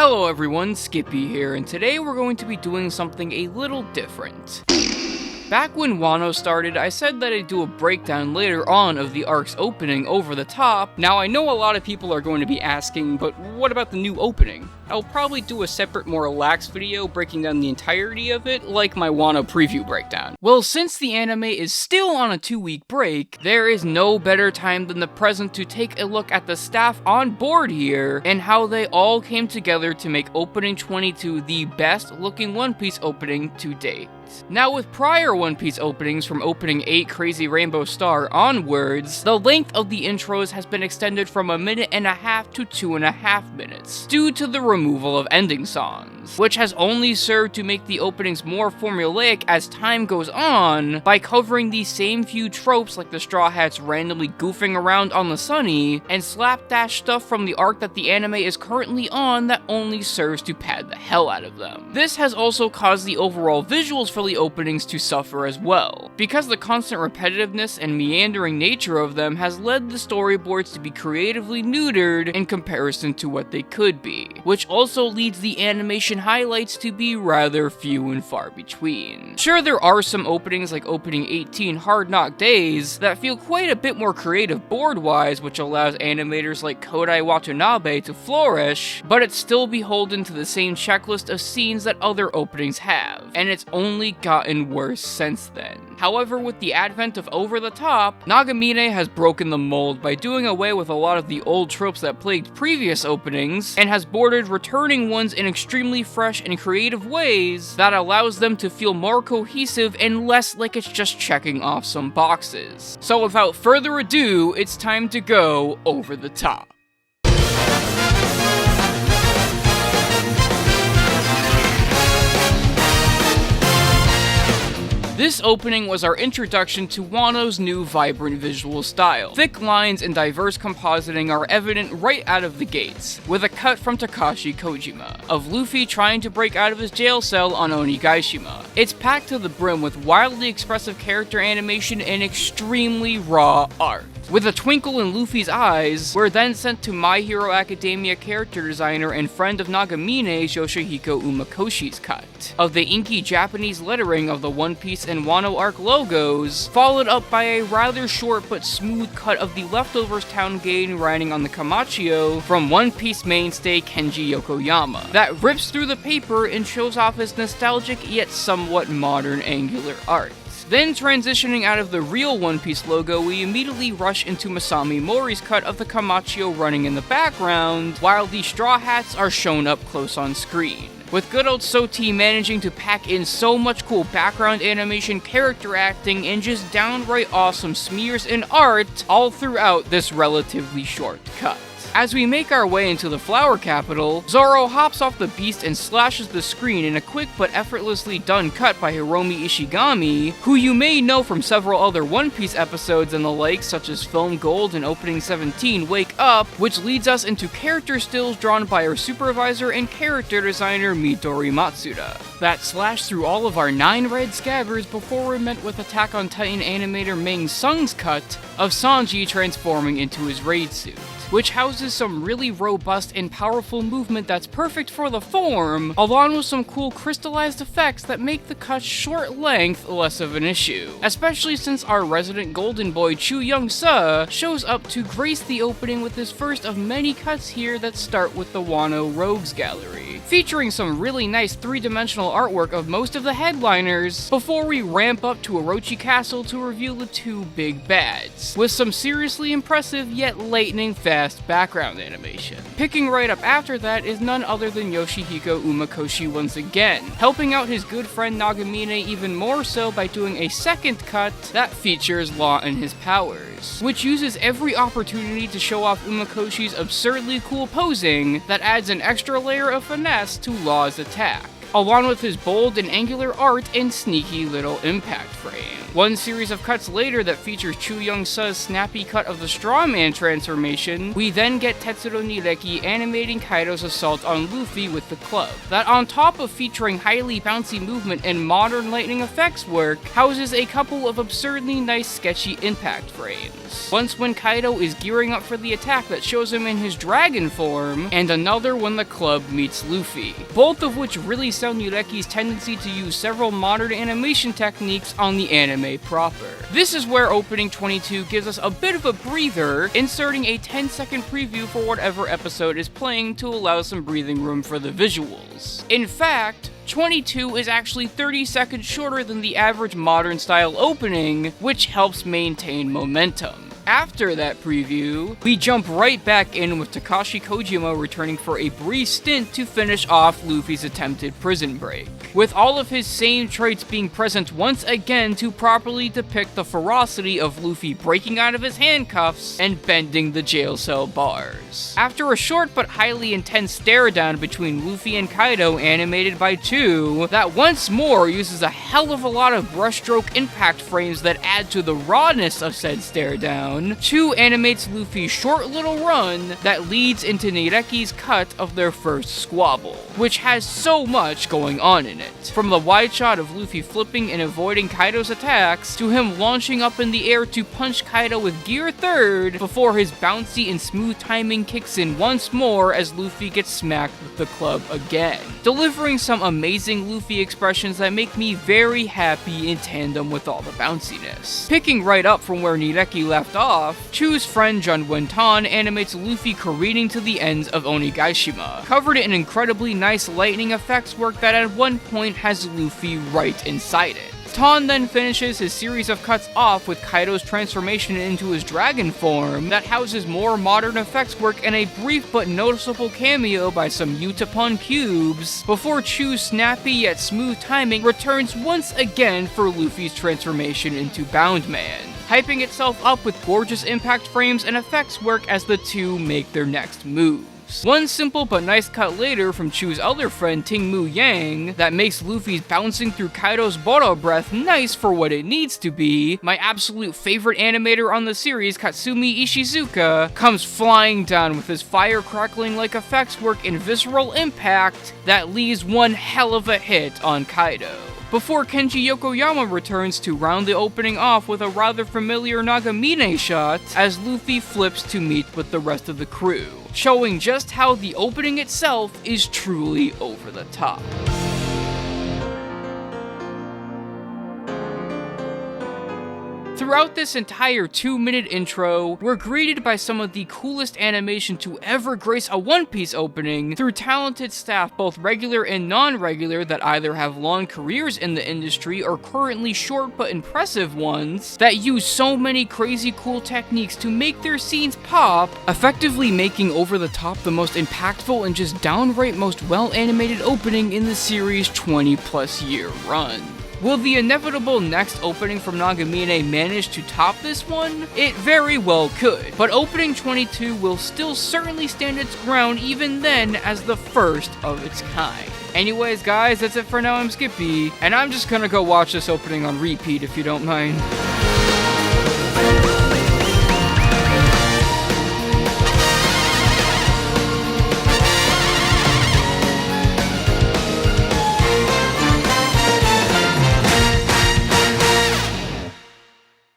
Hello everyone, Skippy here, and today we're going to be doing something a little different. Back when Wano started, I said that I'd do a breakdown later on of the arc's opening over the top. Now I know a lot of people are going to be asking, but what about the new opening? I'll probably do a separate, more relaxed video breaking down the entirety of it, like my Wano preview breakdown. Well, since the anime is still on a 2-week break, there is no better time than the present to take a look at the staff on board here, and how they all came together to make Opening 22 the best looking One Piece opening to date. Now, with prior One Piece openings from Opening 8 Crazy Rainbow Star onwards, the length of the intros has been extended from 1.5 minutes to 2.5 minutes, due to the removal of ending songs, which has only served to make the openings more formulaic as time goes on, by covering the same few tropes like the Straw Hats randomly goofing around on the Sunny, and slapdash stuff from the arc that the anime is currently on that only serves to pad the hell out of them. This has also caused the overall visuals for the openings to suffer as well, because the constant repetitiveness and meandering nature of them has led the storyboards to be creatively neutered in comparison to what they could be, which also leads the animation highlights to be rather few and far between. Sure, there are some openings like Opening 18 Hard Knock Days that feel quite a bit more creative board-wise, which allows animators like Kodai Watanabe to flourish, but it's still beholden to the same checklist of scenes that other openings have, and it's only gotten worse since then. However, with the advent of Over the Top, Nagamine has broken the mold by doing away with a lot of the old tropes that plagued previous openings, and has boarded returning ones in extremely fresh and creative ways that allows them to feel more cohesive and less like it's just checking off some boxes. So without further ado, it's time to go over the top. This opening was our introduction to Wano's new vibrant visual style. Thick lines and diverse compositing are evident right out of the gates, with a cut from Takashi Kojima, of Luffy trying to break out of his jail cell on Onigashima. It's packed to the brim with wildly expressive character animation and extremely raw art. With a twinkle in Luffy's eyes, we're then sent to My Hero Academia character designer and friend of Nagamine's Yoshihiko Umakoshi's cut, of the inky Japanese lettering of the One Piece and Wano arc logos, followed up by a rather short but smooth cut of the Leftovers town gain riding on the Kamachio from One Piece mainstay Kenji Yokoyama, that rips through the paper and shows off his nostalgic yet somewhat modern angular art. Then, transitioning out of the real One Piece logo, we immediately rush into Masami Mori's cut of the Kamachio running in the background, while the Straw Hats are shown up close on screen, with good old Soty managing to pack in so much cool background animation, character acting, and just downright awesome smears and art all throughout this relatively short cut. As we make our way into the Flower Capital, Zoro hops off the beast and slashes the screen in a quick but effortlessly done cut by Hiromi Ishigami, who you may know from several other One Piece episodes and the like, such as Film Gold and Opening 17 Wake Up, which leads us into character stills drawn by our supervisor and character designer Midori Matsuda, that slash through all of our 9 red scabbards before we're met with Attack on Titan animator Meng Sun's cut of Sanji transforming into his raid suit, which houses some really robust and powerful movement that's perfect for the form, along with some cool crystallized effects that make the cut's short length less of an issue, especially since our resident golden boy Chu Young-sa shows up to grace the opening with his first of many cuts here that start with the Wano Rogues Gallery, featuring some really nice 3-dimensional artwork of most of the headliners, before we ramp up to Orochi Castle to reveal the 2 big bads, with some seriously impressive yet lightning fast background animation. Picking right up after that is none other than Yoshihiko Umakoshi once again, helping out his good friend Nagamine even more so by doing a second cut that features Law and his powers, which uses every opportunity to show off Umakoshi's absurdly cool posing that adds an extra layer of finesse to Law's attack, along with his bold and angular art and sneaky little impact frame. One series of cuts later that features Chu Young-se's snappy cut of the Straw Man transformation, we then get Tetsuro Nireki animating Kaido's assault on Luffy with the club, that on top of featuring highly bouncy movement and modern lightning effects work, houses a couple of absurdly nice sketchy impact frames. Once when Kaido is gearing up for the attack that shows him in his dragon form, and another when the club meets Luffy, both of which really sell Nireki's tendency to use several modern animation techniques on the anime proper. This is where opening 22 gives us a bit of a breather, inserting a 10-second preview for whatever episode is playing to allow some breathing room for the visuals. In fact, 22 is actually 30 seconds shorter than the average modern style opening, which helps maintain momentum. After that preview, we jump right back in with Takashi Kojima returning for a brief stint to finish off Luffy's attempted prison break, with all of his same traits being present once again to properly depict the ferocity of Luffy breaking out of his handcuffs and bending the jail cell bars. After a short but highly intense stare down between Luffy and Kaido animated by Chu, that once more uses a hell of a lot of brushstroke impact frames that add to the rawness of said stare down, Chu animates Luffy's short little run that leads into Nireki's cut of their first squabble, which has so much going on in it. From the wide shot of Luffy flipping and avoiding Kaido's attacks, to him launching up in the air to punch Kaido with gear third, before his bouncy and smooth timing kicks in once more as Luffy gets smacked with the club again, delivering some amazing Luffy expressions that make me very happy in tandem with all the bounciness. Picking right up from where Nireki left off, Chu's friend Jun Wentan animates Luffy careening to the ends of Onigashima, covered in incredibly nice lightning effects work that at one point has Luffy right inside it. Tan then finishes his series of cuts off with Kaido's transformation into his dragon form that houses more modern effects work and a brief but noticeable cameo by some Utapon cubes, before Chu's snappy yet smooth timing returns once again for Luffy's transformation into Bound Man, hyping itself up with gorgeous impact frames and effects work as the two make their next moves. One simple but nice cut later from Chu's other friend Ting Mu Yang that makes Luffy's bouncing through Kaido's Boro breath nice for what it needs to be, my absolute favorite animator on the series, Katsumi Ishizuka, comes flying down with his fire crackling like effects work and visceral impact that leaves one hell of a hit on Kaido, before Kenji Yokoyama returns to round the opening off with a rather familiar Nagamine shot as Luffy flips to meet with the rest of the crew, showing just how the opening itself is truly over the top. Throughout this entire 2-minute intro, we're greeted by some of the coolest animation to ever grace a One Piece opening through talented staff, both regular and non-regular, that either have long careers in the industry or currently short but impressive ones, that use so many crazy cool techniques to make their scenes pop, effectively making Over the Top the most impactful and just downright most well-animated opening in the series' 20+ year run. Will the inevitable next opening from Nagamine manage to top this one? It very well could, but opening 22 will still certainly stand its ground even then as the first of its kind. Anyways guys, that's it for now. I'm Skippy, and I'm just gonna go watch this opening on repeat if you don't mind.